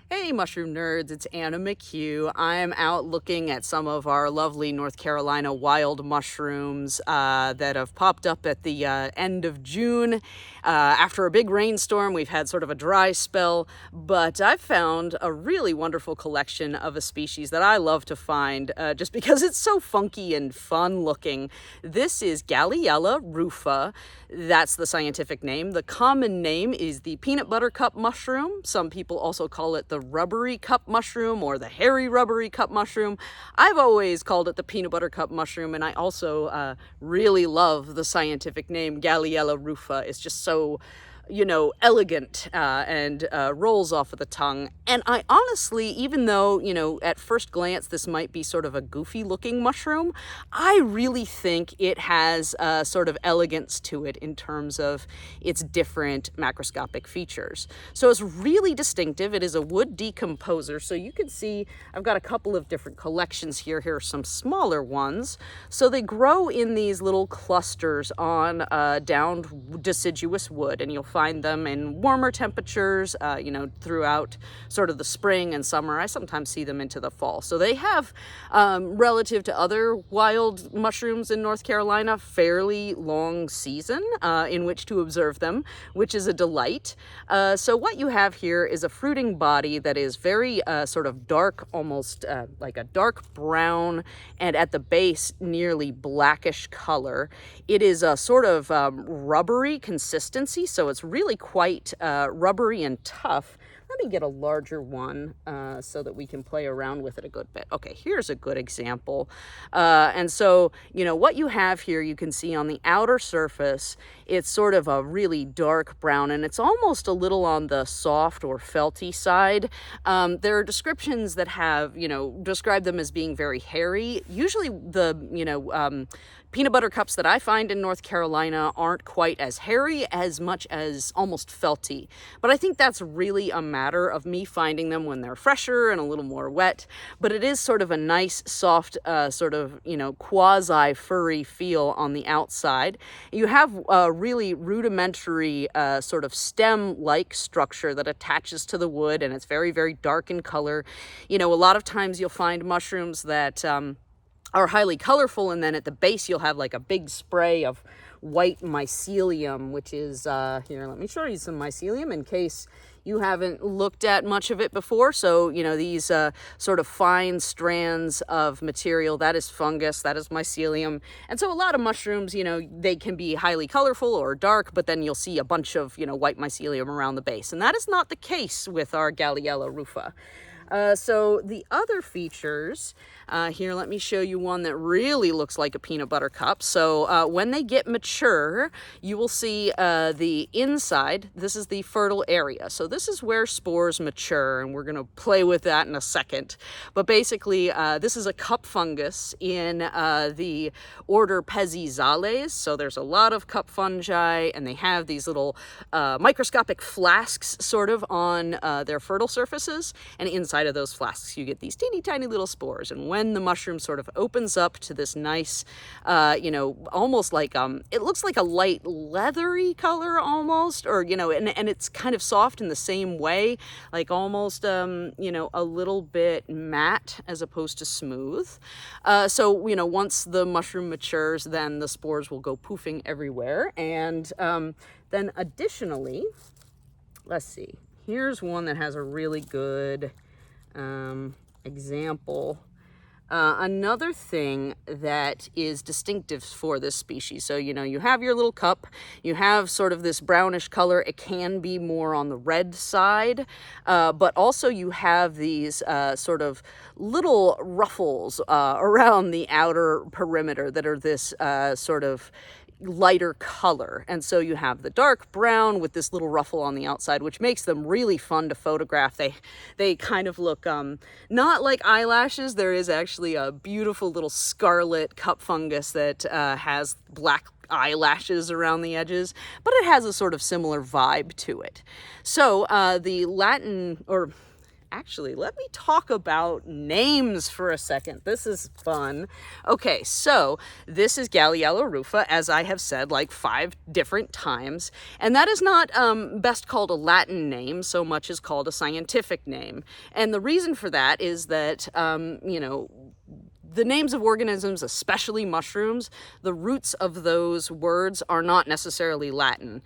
Hey mushroom nerds, it's Anna McHugh. I'm out looking at some of our lovely North Carolina wild mushrooms that have popped up at the end of June. After a big rainstorm, we've had sort of a dry spell, but I've found a really wonderful collection of a species that I love to find just because it's so funky and fun looking. This is Galiella rufa. That's the scientific name. The common name is the peanut butter cup mushroom. Some people also call it the rubbery cup mushroom or the hairy rubbery cup mushroom. I've always called it the peanut butter cup mushroom, and I also really love the scientific name Galiella rufa. It's just so, elegant and rolls off of the tongue. And I honestly, even though, at first glance this might be sort of a goofy looking mushroom, I really think it has sort of elegance to it in terms of its different macroscopic features. So it's really distinctive. It is a wood decomposer. So you can see I've got a couple of different collections here. Here are some smaller ones. So they grow in these little clusters on downed deciduous wood, and you'll find them in warmer temperatures, throughout sort of the spring and summer. I sometimes see them into the fall. So they have, relative to other wild mushrooms in North Carolina, fairly long season in which to observe them, which is a delight. So what you have here is a fruiting body that is very sort of dark, almost like a dark brown, and at the base nearly blackish color. It is a sort of rubbery consistency, so it's really quite rubbery and tough. Let me get a larger one so that we can play around with it a good bit. Okay, here's a good example. And so, what you have here, you can see on the outer surface, it's sort of a really dark brown, and it's almost a little on the soft or felty side. There are descriptions that have, describe them as being very hairy. Usually the, peanut butter cups that I find in North Carolina aren't quite as hairy as much as almost felty. But I think that's really a matter of me finding them when they're fresher and a little more wet. But it is sort of a nice, soft, sort of, quasi-furry feel on the outside. You have a really rudimentary sort of stem-like structure that attaches to the wood, and it's very, very dark in color. A lot of times you'll find mushrooms that are highly colorful, and then at the base you'll have like a big spray of white mycelium, which is here, let me show you some mycelium in case you haven't looked at much of it before. So these sort of fine strands of material, that is fungus, that is mycelium. And so a lot of mushrooms, they can be highly colorful or dark, but then you'll see a bunch of white mycelium around the base, and that is not the case with our Galiella rufa. So the other features, here, let me show you one that really looks like a peanut butter cup. So when they get mature, you will see the inside. This is the fertile area. So this is where spores mature, and we're going to play with that in a second. But basically, this is a cup fungus in the order Pezizales. So there's a lot of cup fungi, and they have these little microscopic flasks sort of on their fertile surfaces, and inside of those flasks you get these teeny tiny little spores. And when the mushroom sort of opens up to this nice almost like it looks like a light leathery color almost, or and it's kind of soft in the same way, like almost a little bit matte as opposed to smooth. So once the mushroom matures, then the spores will go poofing everywhere. And then additionally, let's see, here's one that has a really good example. Another thing that is distinctive for this species, so you have your little cup, you have sort of this brownish color. It can be more on the red side, but also you have these sort of little ruffles around the outer perimeter that are this sort of lighter color. And so you have the dark brown with this little ruffle on the outside, which makes them really fun to photograph. They kind of look not like eyelashes. There is actually a beautiful little scarlet cup fungus that has black eyelashes around the edges, but it has a sort of similar vibe to it. So the Latin, or Actually, let me talk about names for a second. This is fun. Okay, so this is Galiella rufa, as I have said like 5 different times, and that is not best called a Latin name so much as called a scientific name. And the reason for that is that, the names of organisms, especially mushrooms, the roots of those words are not necessarily Latin.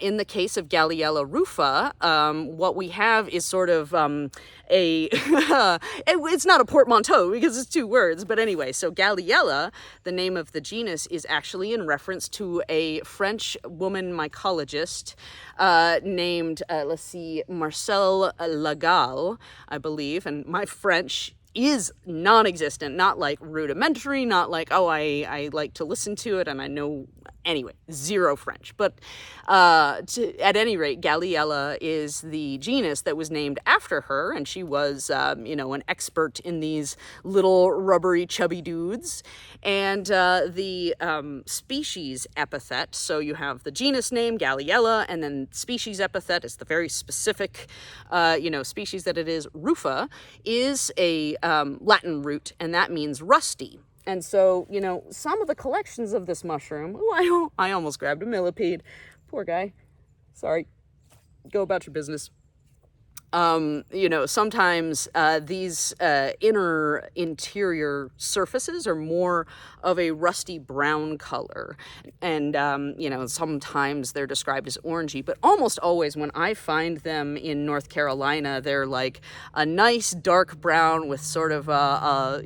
In the case of Galiella rufa, what we have is sort of it's not a portmanteau because it's 2 words, but anyway, so Galiella, the name of the genus, is actually in reference to a French woman mycologist named, Marcel Lycogala, I believe, and my French is non-existent, not like rudimentary, not like, oh, I like to listen to it and I know, anyway, 0 French. But at any rate, Galiella is the genus that was named after her, and she was, an expert in these little rubbery chubby dudes. And the species epithet, so you have the genus name, Galiella, and then species epithet is the very specific, species that it is, rufa, is a Latin root, and that means rusty. And so, some of the collections of this mushroom, I almost grabbed a millipede. Poor guy. Sorry. Go about your business. Sometimes these interior surfaces are more of a rusty brown color. And, sometimes they're described as orangey, but almost always when I find them in North Carolina, they're like a nice dark brown with sort of a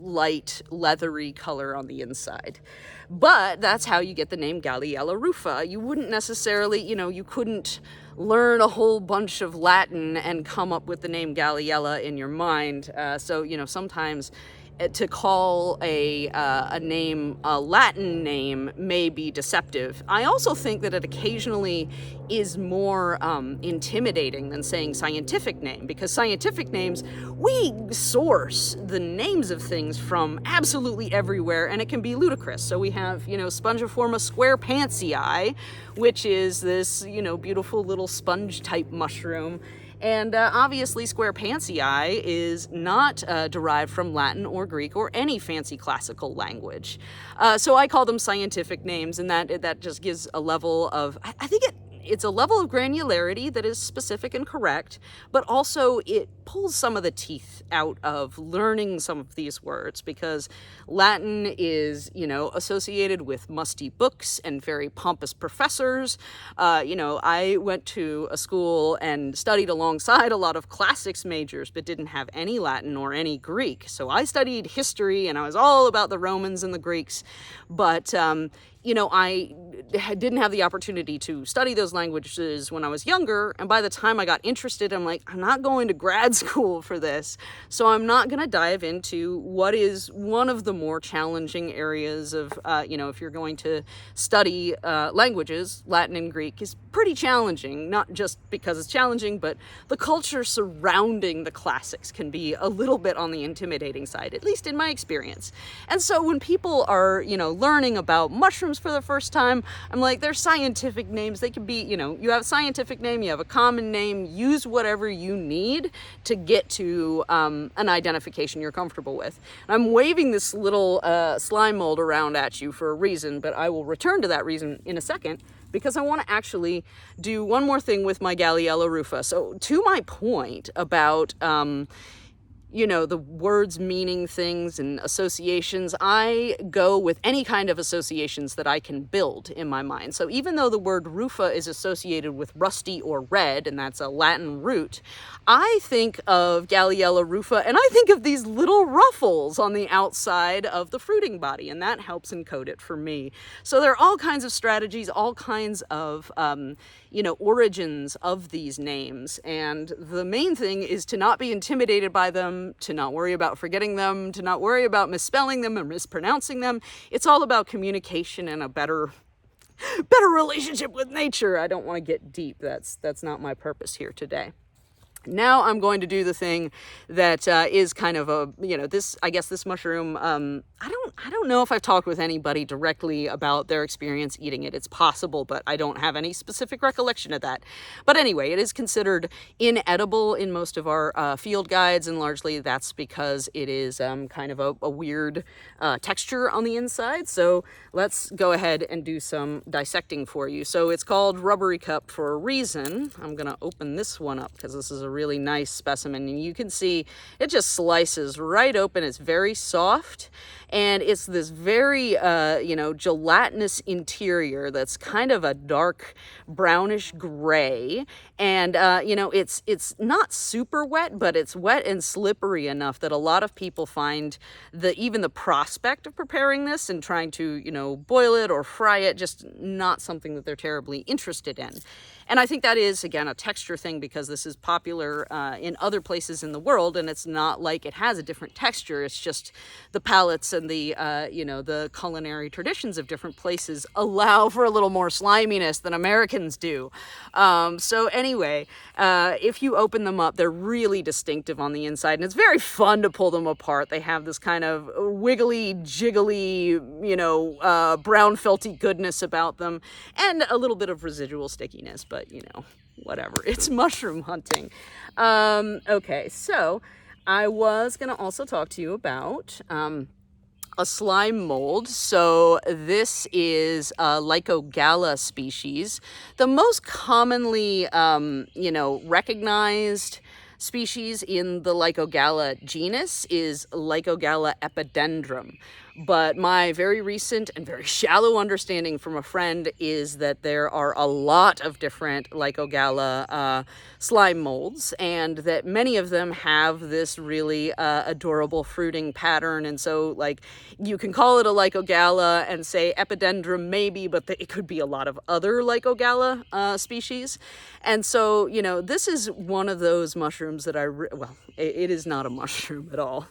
light leathery color on the inside. But that's how you get the name Galiella rufa. You wouldn't necessarily, you couldn't learn a whole bunch of Latin and come up with the name Galiella in your mind. So sometimes to call a name a Latin name may be deceptive. I also think that it occasionally is more intimidating than saying scientific name, because scientific names, we source the names of things from absolutely everywhere, and it can be ludicrous. So we have, Spongiforma squarepantsii, which is this, beautiful little sponge-type mushroom. And obviously squarepantsii is not derived from Latin or Greek or any fancy classical language. So I call them scientific names, and that just gives a level of, I think it's a level of granularity that is specific and correct, but also it pulls some of the teeth out of learning some of these words, because Latin is, associated with musty books and very pompous professors. I went to a school and studied alongside a lot of classics majors, but didn't have any Latin or any Greek. So I studied history, and I was all about the Romans and the Greeks, but I didn't have the opportunity to study those languages when I was younger, and by the time I got interested, I'm like, I'm not going to grad school for this, so I'm not going to dive into what is one of the more challenging areas of, if you're going to study languages. Latin and Greek is pretty challenging, not just because it's challenging, but the culture surrounding the classics can be a little bit on the intimidating side, at least in my experience. And so when people are, learning about mushrooms for the first time, I'm like, they're scientific names. They could be, you have a scientific name, you have a common name, use whatever you need to get to an identification you're comfortable with. I'm waving this little slime mold around at you for a reason, but I will return to that reason in a second, because I want to actually do one more thing with my Galiella rufa. So to my point about the words meaning things and associations, I go with any kind of associations that I can build in my mind. So even though the word rufa is associated with rusty or red, and that's a Latin root, I think of Galiella rufa and I think of these little ruffles on the outside of the fruiting body, and that helps encode it for me. So there are all kinds of strategies, all kinds of origins of these names, and the main thing is to not be intimidated by them, to not worry about forgetting them, to not worry about misspelling them or mispronouncing them. It's all about communication and a better relationship with nature. I don't want to get deep. That's not my purpose here today. Now I'm going to do the thing that is kind of a, this mushroom, I don't know if I've talked with anybody directly about their experience eating it. It's possible, but I don't have any specific recollection of that. But anyway, it is considered inedible in most of our field guides, and largely that's because it is kind of a weird texture on the inside. So let's go ahead and do some dissecting for you. So it's called rubbery cup for a reason. I'm gonna open this one up because this is a really nice specimen, and you can see it just slices right open. It's very soft, and it's this very, gelatinous interior that's kind of a dark brownish gray. And, it's not super wet, but it's wet and slippery enough that a lot of people find even the prospect of preparing this and trying to, boil it or fry it, just not something that they're terribly interested in. And I think that is, again, a texture thing because this is popular in other places in the world, and it's not like it has a different texture. It's just the palates and the culinary traditions of different places allow for a little more sliminess than Americans do. So anyway, if you open them up, they're really distinctive on the inside, and it's very fun to pull them apart. They have this kind of wiggly, jiggly, brown felty goodness about them, and a little bit of residual stickiness, but whatever. It's mushroom hunting. Okay, so I was going to also talk to you about a slime mold. So this is a Lycogala species. The most commonly, recognized species in the Lycogala genus is Lycogala epidendrum. But my very recent and very shallow understanding from a friend is that there are a lot of different Lycogala slime molds, and that many of them have this really adorable fruiting pattern. And so, you can call it a Lycogala and say epidendrum maybe, but it could be a lot of other Lycogala species. And so, this is one of those mushrooms that it is not a mushroom at all.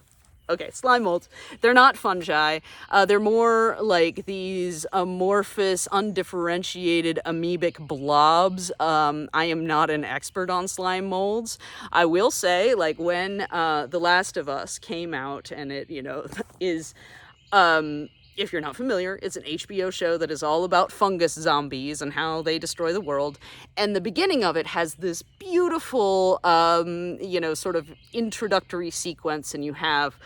Okay, slime molds. They're not fungi. They're more like these amorphous, undifferentiated amoebic blobs. I am not an expert on slime molds. I will say, when The Last of Us came out, and it, is... if you're not familiar, it's an HBO show that is all about fungus zombies and how they destroy the world. And the beginning of it has this beautiful, sort of introductory sequence, and you have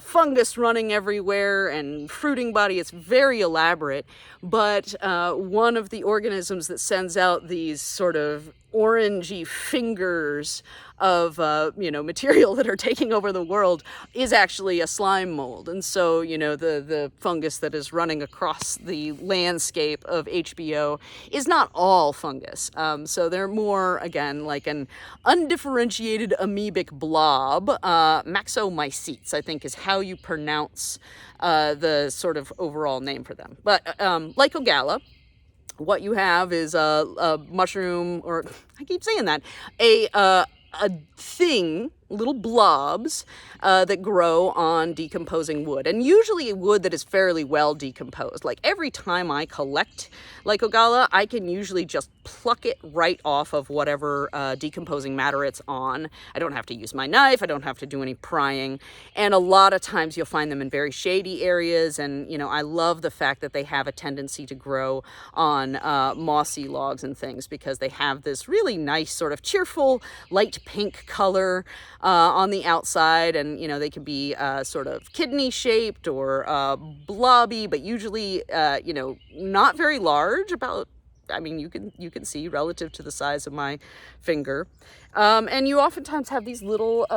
fungus running everywhere and fruiting body. It's very elaborate, but one of the organisms that sends out these sort of orangey fingers of material that are taking over the world is actually a slime mold. And so the fungus that is running across the landscape of HBO is not all fungus. So they're more, again, like an undifferentiated amoebic blob. Maxomycetes, I think, is how you pronounce the sort of overall name for them. But Lycogala, what you have is a mushroom, or I keep saying that, a thing, little blobs that grow on decomposing wood, and usually wood that is fairly well decomposed. Like every time I collect Lycogala, I can usually just pluck it right off of whatever decomposing matter it's on. I don't have to use my knife. I don't have to do any prying. And a lot of times you'll find them in very shady areas. And, I love the fact that they have a tendency to grow on mossy logs and things, because they have this really nice sort of cheerful light pink color on the outside. And, they can be sort of kidney shaped or blobby, but usually, not very large. You can see relative to the size of my finger. And you oftentimes have these little,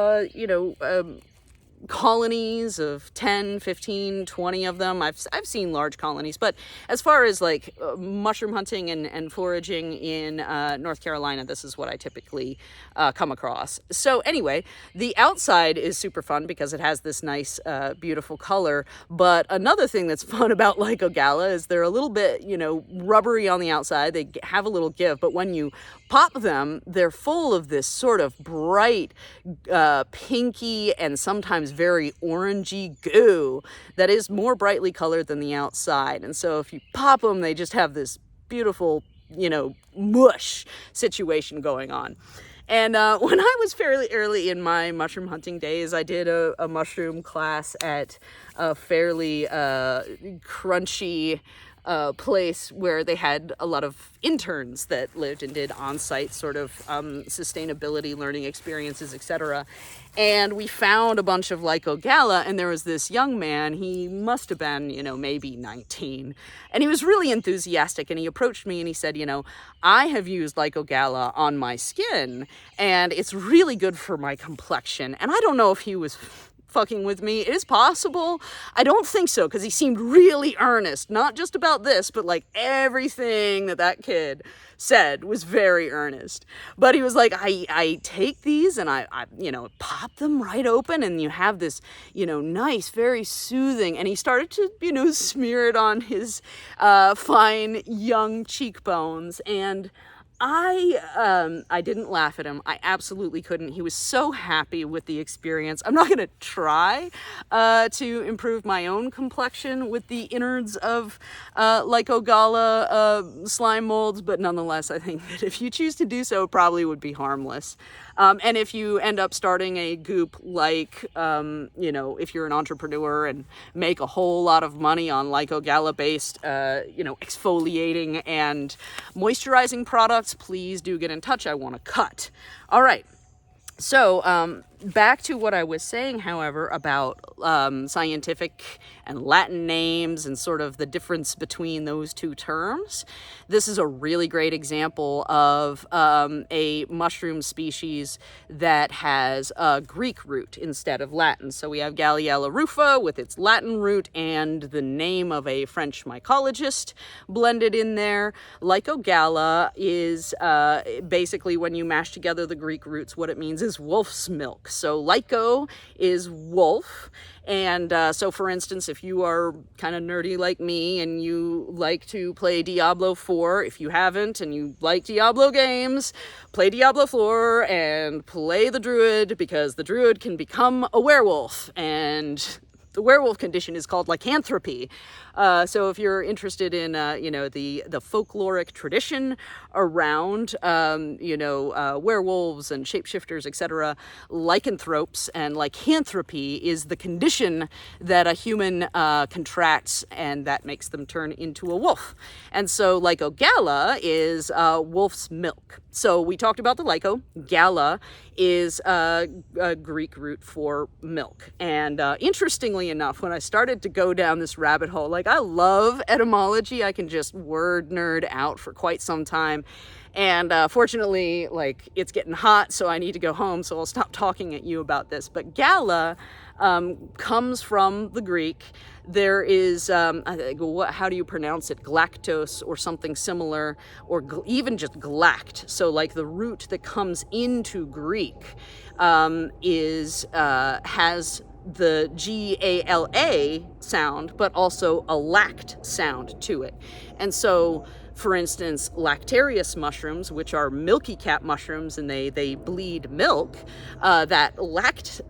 colonies of 10, 15, 20 of them. I've seen large colonies, but as far as mushroom hunting and foraging in North Carolina, this is what I typically come across. So anyway, the outside is super fun because it has this nice, beautiful color. But another thing that's fun about Lycogala is they're a little bit, rubbery on the outside. They have a little give, but when you pop them, they're full of this sort of bright, pinky and sometimes very orangey goo that is more brightly colored than the outside. And so if you pop them, they just have this beautiful, mush situation going on. And when I was fairly early in my mushroom hunting days, I did a mushroom class at a fairly crunchy place where they had a lot of interns that lived and did on-site sort of sustainability learning experiences, etc. And we found a bunch of Lycogala, and there was this young man. He must have been, maybe 19. And he was really enthusiastic, and he approached me and he said, I have used Lycogala on my skin, and it's really good for my complexion. And I don't know if he was fucking with me. It is possible. I don't think so, because he seemed really earnest, not just about this, but like everything that kid said was very earnest. But he was like, I take these and I pop them right open, and you have this, nice, very soothing, and he started to, smear it on his fine young cheekbones, and I didn't laugh at him. I absolutely couldn't. He was so happy with the experience. I'm not going to try to improve my own complexion with the innards of Lycogala slime molds, but nonetheless, I think that if you choose to do so, it probably would be harmless. And if you end up starting a goop like, if you're an entrepreneur and make a whole lot of money on Lycogala-based, exfoliating and moisturizing products, please do get in touch. I want to cut. All right. So back to what I was saying, however, about scientific and Latin names and sort of the difference between those two terms. This is a really great example of a mushroom species that has a Greek root instead of Latin. So we have Galiella rufa with its Latin root and the name of a French mycologist blended in there. Lycogala is basically, when you mash together the Greek roots, what it means is wolf's milk. So Lyco is wolf. And so, for instance, if you are kind of nerdy like me and you like to play Diablo 4, if you haven't and you like Diablo games, play Diablo 4 and play the druid, because the druid can become a werewolf, and the werewolf condition is called lycanthropy. So if you're interested in, the folkloric tradition around, werewolves and shapeshifters, etc., lycanthropes and lycanthropy is the condition that a human contracts, and that makes them turn into a wolf. And so Lycogala is wolf's milk. So we talked about the Lyco. Gala is a Greek root for milk. And interestingly enough, when I started to go down this rabbit hole, I love etymology. I can just word nerd out for quite some time. And fortunately, it's getting hot, so I need to go home, so I'll stop talking at you about this. But gala comes from the Greek. There is, how do you pronounce it? Galactose or something similar, or even just glact. So the root that comes into Greek has the Gala sound, but also a lact sound to it. And so, for instance, lactarius mushrooms, which are milky cap mushrooms, and they bleed milk, that lact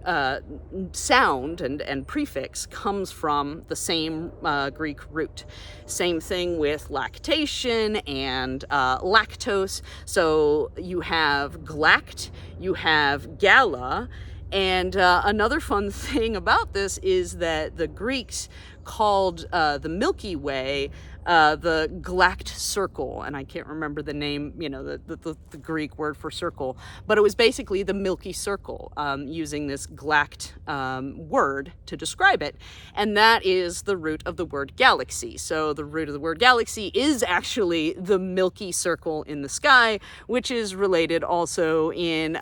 sound and prefix comes from the same Greek root. Same thing with lactation and lactose. So you have glact, you have gala. And another fun thing about this is that the Greeks called the Milky Way the glact circle, and I can't remember the name, the Greek word for circle, but it was basically the milky circle, using this glact word to describe it, and that is the root of the word galaxy. So the root of the word galaxy is actually the milky circle in the sky, which is related also in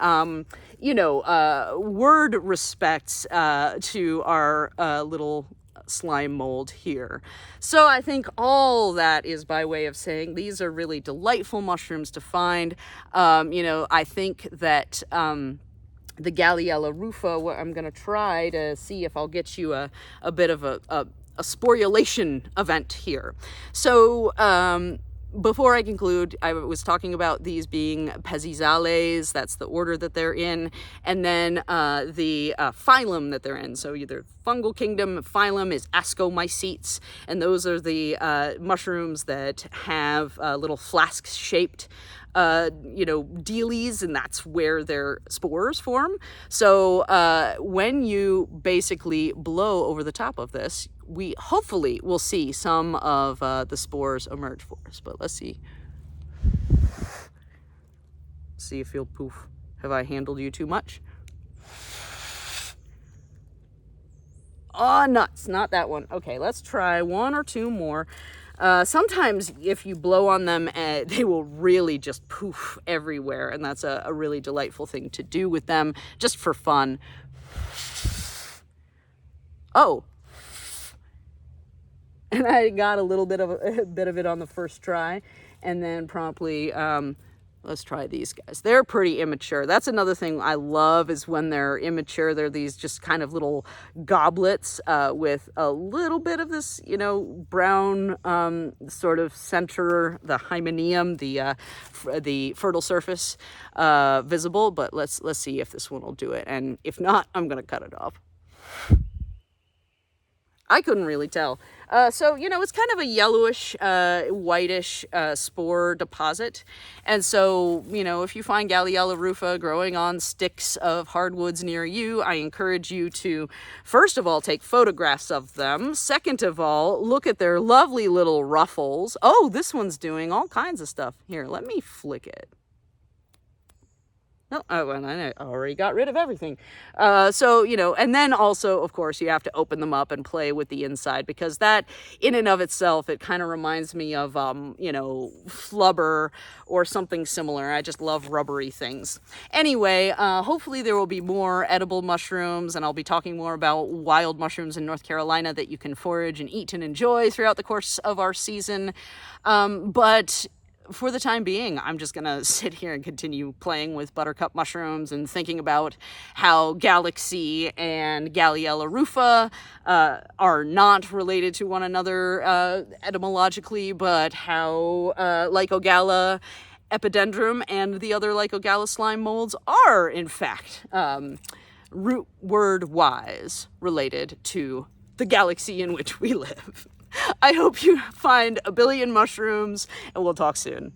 word respects to our little slime mold here. So I think all that is by way of saying these are really delightful mushrooms to find. I think that the Galiella rufa, I'm going to try to see if I'll get you a bit of a sporulation event here. So before I conclude, I was talking about these being Pezizales, that's the order that they're in, and then the phylum that they're in. So either fungal kingdom, phylum is Ascomycetes, and those are the mushrooms that have little flask-shaped dealies, and that's where their spores form. So when you basically blow over the top of this, we hopefully will see some of the spores emerge for us. But let's see. See if you'll poof. Have I handled you too much? Oh, nuts, not that one. Okay, let's try one or two more. Sometimes if you blow on them, they will really just poof everywhere, and that's a really delightful thing to do with them, just for fun. Oh, and I got a little bit of it on the first try, and then promptly, let's try these guys. They're pretty immature. That's another thing I love, is when they're immature. They're these just kind of little goblets with a little bit of this, brown sort of center, the hymeneum, the fertile surface visible. But let's see if this one will do it. And if not, I'm gonna cut it off. I couldn't really tell. So, it's kind of a yellowish, whitish spore deposit. And so, if you find Galiella rufa growing on sticks of hardwoods near you, I encourage you to, first of all, take photographs of them. Second of all, look at their lovely little ruffles. Oh, this one's doing all kinds of stuff. Here, let me flick it. No, and I already got rid of everything. So, and then also, of course, you have to open them up and play with the inside, because that, in and of itself, it kind of reminds me of, flubber or something similar. I just love rubbery things. Anyway, hopefully there will be more edible mushrooms, and I'll be talking more about wild mushrooms in North Carolina that you can forage and eat and enjoy throughout the course of our season. But for the time being, I'm just going to sit here and continue playing with buttercup mushrooms and thinking about how Galaxy and Galiella rufa are not related to one another etymologically, but how Lycogala, epidendrum, and the other Lycogala slime molds are, in fact, root word-wise related to the galaxy in which we live. I hope you find a billion mushrooms, and we'll talk soon.